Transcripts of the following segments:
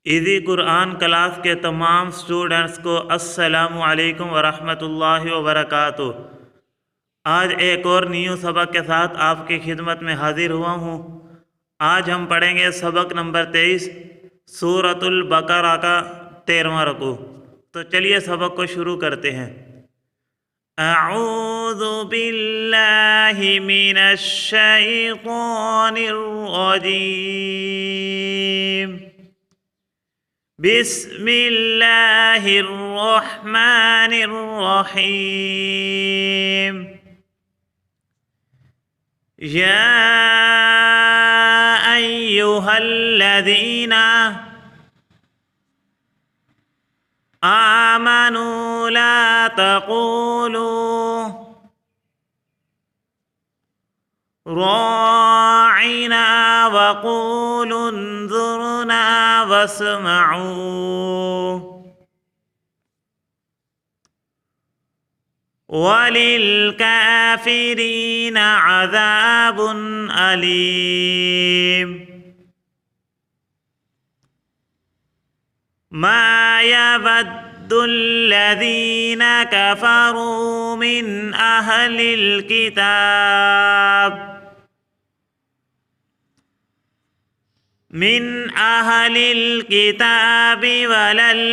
इज़ी कुरान क्लास के तमाम स्टूडेंट्स को अस्सलामु अलैकुम वरहमतुल्लाहि वबरकातुहू। आज एक और न्यू सबक के साथ आपकी खिदमत में हाजिर हुआ हूँ। आज हम पढ़ेंगे सबक नंबर 23 सूरतुल बकरा का 13वां रुकू। तो चलिए सबक को शुरू करते हैं। अऊज़ु बिल्लाहि मिनश शैतानिर रजीम। बिस्मिल्लाहिर रहमानिर रहीम। या अय्युहल्लज़ीना आमनू ला तक़ूलू राइना वक़ूलु उन्ज़ुरना वस्मऊ वलिलकाफिरीन अज़ाबुन अलीम। मा यवद्दुल्लज़ीन कफ़रू मिन अहलिल किताब वलल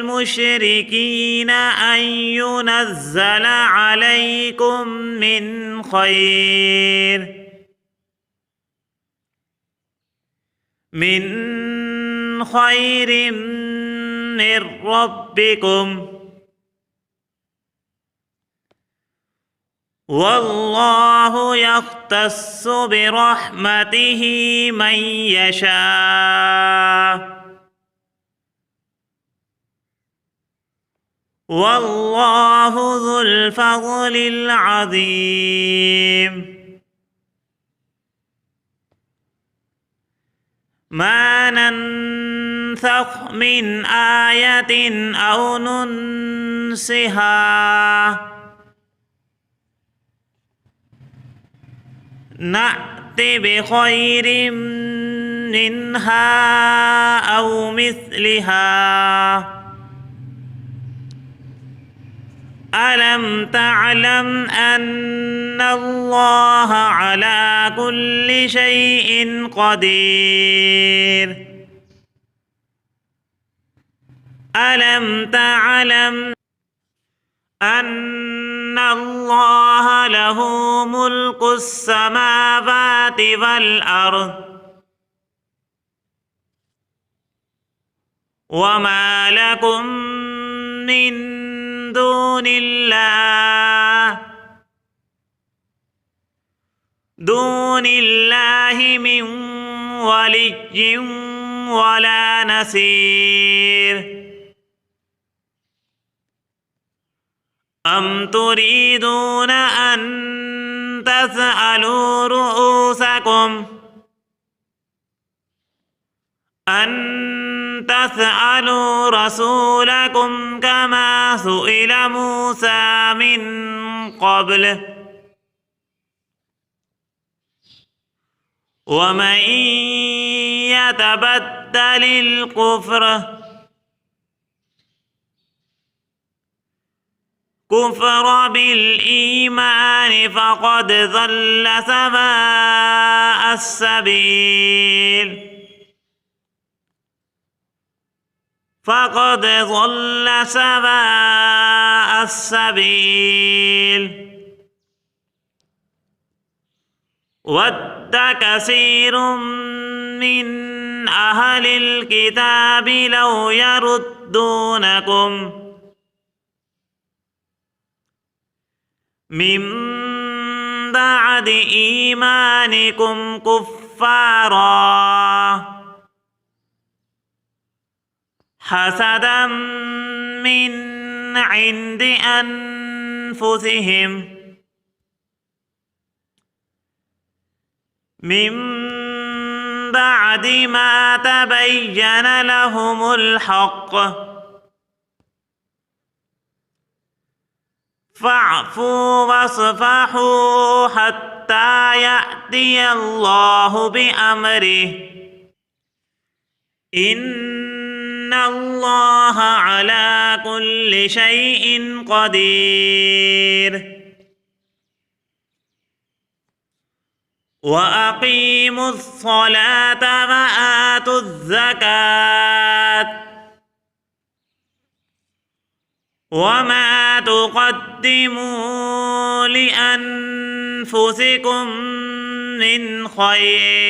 मुशरिकीन अन युनज़्ज़ल अलैकुम मिन खैरिम मिर रब्बिकुम वल्लाहु यख्तस्सु बिरहमतिही मन यशा वल्लाहु ज़ुल फ़ज़लिल अज़ीम। मा नंसख़ मिन आयतिन औ नुन्सिहा नअति बिख़ैरिम मिन्हा औ मिस्लिहा अलम तअलम अन्नल्लाह अला कुल्लि शैइन क़दीर। अलम तअलम अन्नल्लाह लहू मुल्कुस समावाति वल अर्ज़ वमा लकुम मिन दूनिल्लाहि मिन वलिय्यिन वला नसीर। अम तुरीदून अन तसअलू रुऊसकुम तसअलू रसूलकुम कमा सुइल मूसा मिन क़ब्ल वमन यतबद्दलिल कुफ्र बिल ईमान फ़क़द ज़ल्ल सवाअस सबील। वद्द कसीरुम मिन अहलिल किताबि लौ यरुद्दूनकुम मिन बअदि ईमानिकुम कुफ़्फ़ारा हसदम मिन इंदि अनफुसिहिम मिन बअदि मा तबय्यन लहुमुल हक़्क़ فاعفوا واصفحوا حتى يأتي الله بأمره إن الله على كل شيء قدير وأقيموا الصلاة وآتوا الزكاة وما تقدموا لأنفسكم من خير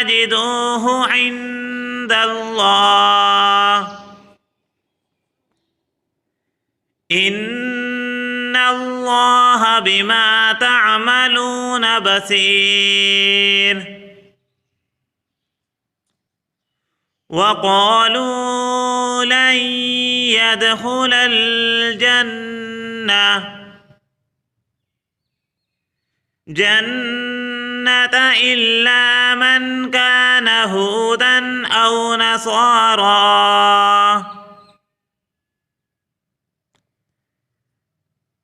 تجدوه عند الله إن الله بما تعملون بصير وقالوا لن يدخل الجنة إلا من كان هودا أو نصارى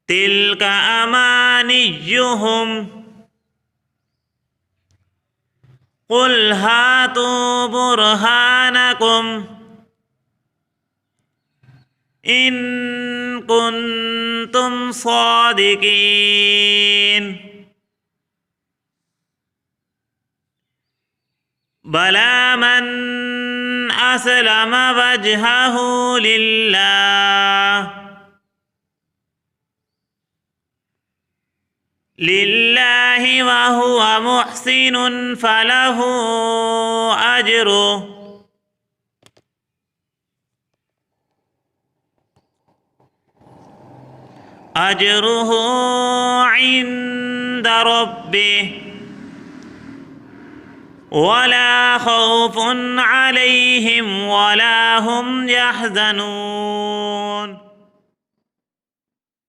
تلك أمانيهم قل هاتوا برهانكم إن كنتم صادقين بلى من أسلم وجهه لله وهو محسن فله أجره عند ربه ولا خوف عليهم ولا هم يحزنون